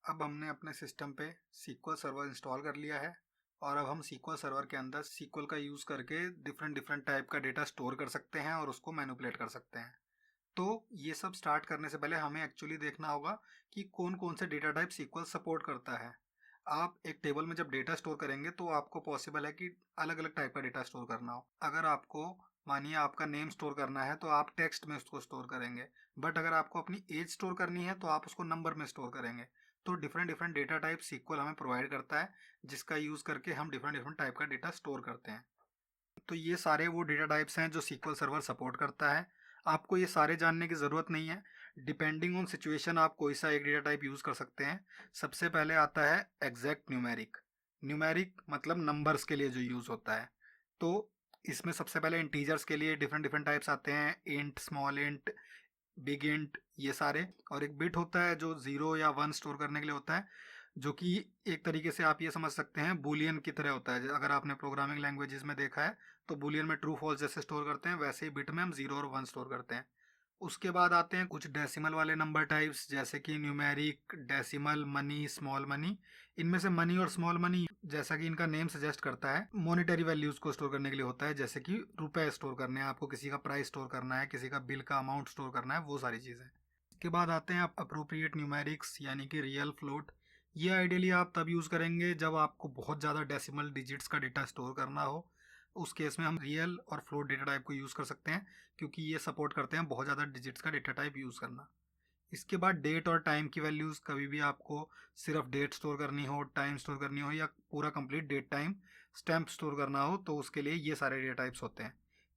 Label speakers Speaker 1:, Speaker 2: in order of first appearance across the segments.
Speaker 1: अब हमने अपने सिस्टम पे SQL सर्वर इंस्टॉल कर लिया है और अब हम SQL सर्वर के अंदर SQL का यूज़ करके डिफरेंट डिफरेंट टाइप का डेटा स्टोर कर सकते हैं और उसको मैनिपुलेट कर सकते हैं। तो ये सब स्टार्ट करने से पहले हमें एक्चुअली देखना होगा कि कौन कौन से डेटा टाइप SQL सपोर्ट करता है। आप एक टेबल में जब डेटा स्टोर करेंगे तो आपको पॉसिबल है कि अलग अलग टाइप का डेटा स्टोर करना हो। अगर आपको मानिए आपका नेम स्टोर करना है तो आप टेक्स्ट में उसको स्टोर करेंगे, बट अगर आपको अपनी एज स्टोर करनी है तो आप उसको नंबर में स्टोर करेंगे। तो different different data type SQL हमें प्रोवाइड करता है, जिसका यूज़ करके हम डिफरेंट डिफरेंट टाइप का डेटा स्टोर करते हैं। तो ये सारे वो डेटा टाइप्स हैं जो SQL सर्वर सपोर्ट करता है। आपको ये सारे जानने की ज़रूरत नहीं है। डिपेंडिंग ऑन सिचुएशन आप कोई सा एक डेटा टाइप यूज़ कर सकते हैं। सबसे पहले आता है एग्जैक्ट न्यूमेरिक। न्यूमेरिक मतलब नंबर्स के लिए जो यूज़ होता है। तो इसमें सबसे पहले इंटीजर्स के लिए डिफरेंट डिफरेंट टाइप्स आते हैं, int, small int, big int, ये सारे। और एक बिट होता है जो 0 या 1 स्टोर करने के लिए होता है, जो कि एक तरीके से आप ये समझ सकते हैं बूलियन की तरह होता है। अगर आपने प्रोग्रामिंग लैंग्वेजेस में देखा है तो बूलियन में ट्रू फॉल्स जैसे स्टोर करते हैं, वैसे ही बिट में हम 0 और 1 स्टोर करते हैं। उसके बाद आते हैं कुछ डेसिमल वाले नंबर टाइप्स, जैसे कि numeric, decimal, money, small money. इनमें से मनी और स्मॉल मनी, जैसा कि इनका नेम सजेस्ट करता है, मॉनेटरी वैल्यूज को स्टोर करने के लिए होता है, जैसे कि रुपए स्टोर करने हैं आपको, किसी का प्राइस स्टोर करना है, किसी का बिल का अमाउंट स्टोर करना है, वो सारी चीज़ें। इसके बाद आते हैं अप्रोप्रिएट न्यूमेरिक्स यानी कि रियल फ्लोट। ये आइडियली आप तब यूज़ करेंगे जब आपको बहुत ज़्यादा डेसिमल डिजिट्स का डेटा स्टोर करना हो। उस केस में हम रियल और फ्लोट डेटा टाइप को यूज़ कर सकते हैं, क्योंकि ये सपोर्ट करते हैं बहुत ज़्यादा डिजिट्स का डेटा टाइप यूज़ करना। इसके बाद डेट और टाइम की वैल्यूज़, कभी भी आपको सिर्फ डेट स्टोर करनी हो, टाइम स्टोर करनी हो, या पूरा complete date time stamp store करना हो, तो उसके लिए ये सारे डेटा टाइप्स होते हैं।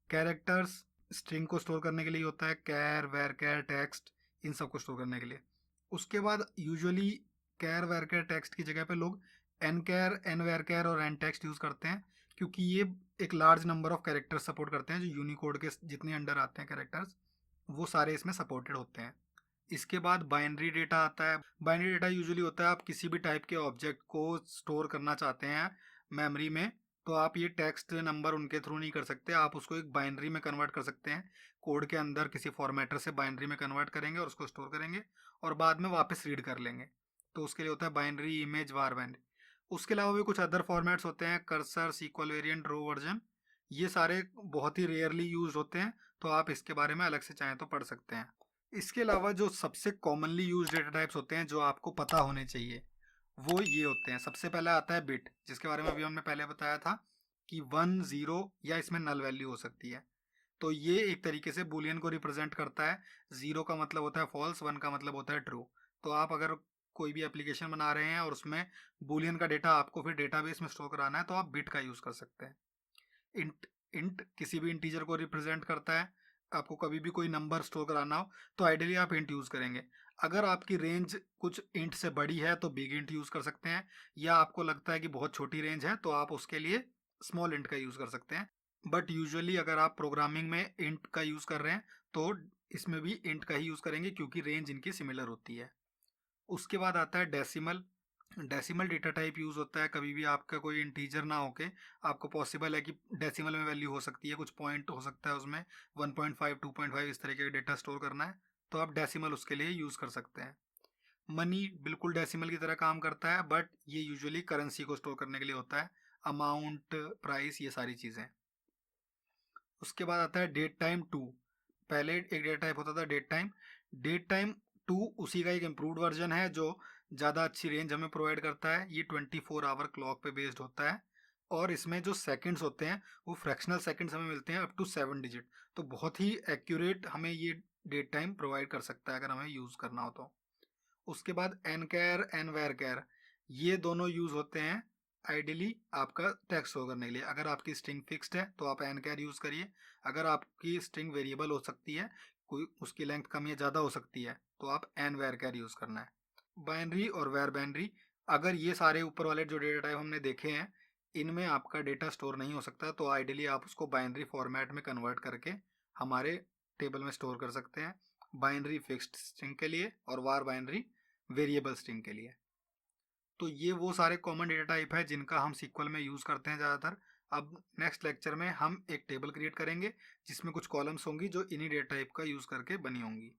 Speaker 1: कैरेक्टर्स स्ट्रिंग को स्टोर करने के लिए होता है, कैर, वेर कैर, टेक्स्ट, इन सब को स्टोर करने के लिए। उसके बाद usually char, varchar, text की जगह पे लोग nchar, nvarchar और एन टेक्स्ट यूज़ करते हैं, क्योंकि ये एक large number of characters support करते हैं। जो यूनिकोड के जितने अंडर आते हैं कैरेक्टर्स, वो सारे इसमें सपोर्टेड होते हैं। इसके बाद बाइनरी डेटा आता है। बाइनरी डेटा यूजुअली होता है आप किसी भी टाइप के ऑब्जेक्ट को स्टोर करना चाहते हैं मेमोरी में, तो आप ये टेक्स्ट नंबर उनके थ्रू नहीं कर सकते, आप उसको एक बाइनरी में कन्वर्ट कर सकते हैं। कोड के अंदर किसी फॉर्मेटर से बाइनरी में कन्वर्ट करेंगे और उसको स्टोर करेंगे और बाद में वापस रीड कर लेंगे। तो उसके लिए होता है बाइनरी, इमेज, वार बाइनरी। उसके अलावा भी कुछ अदर फॉर्मेट्स होते हैं, कर्सर, सीक्वल वेरिएंट, रो वर्जन। ये सारे बहुत ही रेयरली यूज होते हैं, तो आप इसके बारे में अलग से चाहें तो पढ़ सकते हैं। इसके अलावा जो सबसे कॉमनली यूज डेटा टाइप्स होते हैं जो आपको पता होने चाहिए, वो ये होते हैं। सबसे पहले आता है बिट, जिसके बारे में अभी हमने पहले बताया था कि 1, 0 या इसमें नल वैल्यू हो सकती है। तो ये एक तरीके से बूलियन को रिप्रेजेंट करता है। 0 का मतलब होता है फॉल्स, 1 का मतलब होता है ट्रू। तो आप अगर कोई भी एप्लीकेशन बना रहे हैं और उसमें बूलियन का डेटा आपको फिर डेटाबेस में स्टोर कराना है, तो आप बिट का यूज़ कर सकते हैं। इंट, इंट किसी भी इंटीजर को रिप्रेजेंट करता है। आपको कभी भी कोई नंबर स्टोर कराना हो तो आइडियली आप इंट यूज़ करेंगे। अगर आपकी रेंज कुछ इंट से बड़ी है तो बिग इंट यूज़ कर सकते हैं, या आपको लगता है कि बहुत छोटी रेंज है तो आप उसके लिए स्मॉल इंट का यूज़ कर सकते हैं। बट यूजुअली अगर आप प्रोग्रामिंग में इंट का यूज़ कर रहे हैं तो इसमें भी इंट का ही यूज़ करेंगे, क्योंकि रेंज इनकी सिमिलर होती है। उसके बाद आता है decimal. Decimal data type use होता है कभी भी आपका कोई इंटीजर ना होके, आपको पॉसिबल है कि डेसिमल में वैल्यू हो सकती है, कुछ पॉइंट हो सकता है उसमें, 1.5, 2.5 इस तरीके का डेटा स्टोर करना है, तो आप डेसिमल उसके लिए यूज़ कर सकते हैं। मनी बिल्कुल डेसिमल की तरह काम करता है, बट ये यूजुअली करेंसी को स्टोर करने के लिए होता है, अमाउंट, प्राइस, ये सारी चीज़ें। उसके बाद आता है डेट टाइम 2। पहले एक डेटा टाइप होता था डेट टाइम। डेट टाइम 2 उसी का एक इम्प्रूव्ड वर्जन है जो ज़्यादा अच्छी रेंज हमें प्रोवाइड करता है। ये 24 आवर क्लॉक पे बेस्ड होता है, और इसमें जो सेकंड्स होते हैं वो फ्रैक्शनल सेकंड्स हमें मिलते हैं, अप टू 7 डिजिट। तो बहुत ही एक्यूरेट हमें ये डेट टाइम प्रोवाइड कर सकता है अगर हमें यूज़ करना हो तो। उसके बाद एन कैर, एन वेर कैर, ये दोनों यूज़ होते हैं आइडियली आपका टेक्स्ट स्टोर करने के लिए। अगर आपकी स्ट्रिंग फिक्स्ड है तो आप एन कैर यूज़ करिए। अगर आपकी स्ट्रिंग वेरिएबल हो सकती है, कोई उसकी लेंथ कम या ज़्यादा हो सकती है, तो आप एन वेर कैर यूज़ करना है। बाइनरी और वेर बाइनरी, अगर ये सारे ऊपर वाले जो डेटा टाइप हमने देखे हैं इनमें आपका डेटा स्टोर नहीं हो सकता, तो आइडियली आप उसको बाइनरी फॉर्मेट में कन्वर्ट करके हमारे टेबल में स्टोर कर सकते हैं। बाइनरी फिक्स्ड स्ट्रिंग के लिए और वार बाइनरी वेरिएबल स्ट्रिंग के लिए। तो ये वो सारे कॉमन डेटा टाइप है जिनका हम SQL में यूज़ करते हैं ज़्यादातर। अब नेक्स्ट लेक्चर में हम एक टेबल क्रिएट करेंगे जिसमें कुछ कॉलम्स होंगी जो इन्हीं डेटा टाइप का यूज़ करके बनी होंगी।